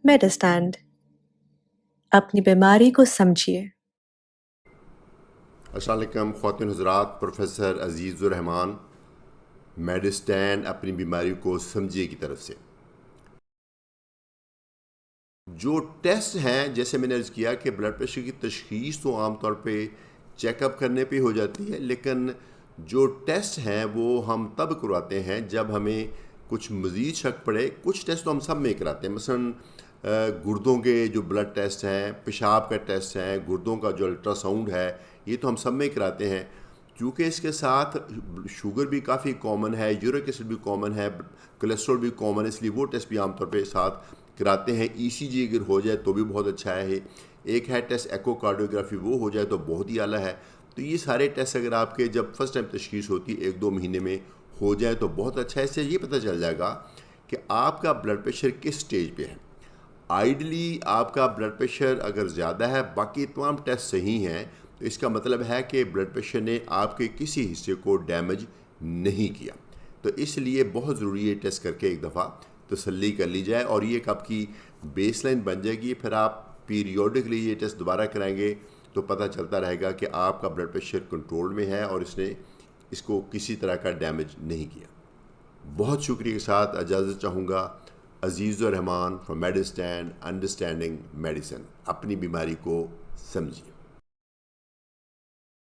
मेडिस्टैंड अपनी बीमारी को समझिए। अस्सलाम वालेकुम ख़वातीन हज़रात, प्रोफेसर अज़ीज़ुर-रहमान, मेडिस्टैंड अपनी बीमारी को समझिए की तरफ से। जो टेस्ट हैं, जैसे मैंने अर्ज़ किया कि ब्लड प्रेशर की तशख़ीस तो आम तौर पे चेकअप करने पे हो जाती है, लेकिन जो टेस्ट हैं वो हम तब करवाते हैं जब हमें कुछ मज़ीद शक पड़े। कुछ टेस्ट तो हम सब में कराते हैं, मसलन गुर्दों के जो ब्लड टेस्ट हैं, पेशाब का टेस्ट हैं, गुर्दों का जो अल्ट्रासाउंड है, ये तो हम सब में कराते हैं। क्योंकि इसके साथ शुगर भी काफ़ी कॉमन है, यूरिक एसिड भी कॉमन है, कोलेस्ट्रॉल भी कॉमन है, इसलिए वो टेस्ट भी आमतौर पे साथ कराते हैं। ईसीजी अगर हो जाए तो भी बहुत अच्छा है। एक है टेस्ट एकोकार्डियोग्राफी, वो हो जाए तो बहुत ही आला है। तो ये सारे टेस्ट अगर आपके जब फर्स्ट टाइम तशख़ीस होती है 1-2 महीने में हो जाए तो बहुत अच्छा है। इससे ये पता चल जाएगा कि आपका ब्लड प्रेशर किस स्टेज पे है। आइडली आपका ब्लड प्रेशर अगर ज़्यादा है, बाकी तमाम टेस्ट सही हैं, तो इसका मतलब है कि ब्लड प्रेशर ने आपके किसी हिस्से को डैमेज नहीं किया। तो इसलिए बहुत ज़रूरी है टेस्ट करके एक दफ़ा तसल्ली कर ली जाए, और ये एक आपकी बेसलाइन बन जाएगी। फिर आप पीरियोडिकली ये टेस्ट दोबारा कराएंगे तो पता चलता रहेगा कि आपका ब्लड प्रेशर कंट्रोल में है और इसको किसी तरह का डैमेज नहीं किया। बहुत शुक्रिया के साथ इजाज़त चाहूँगा। अज़ीज़ुर-रहमान फ्रॉम मेडिस्टैंड, अंडरस्टैंडिंग मेडिसिन। अपनी बीमारी को समझिए।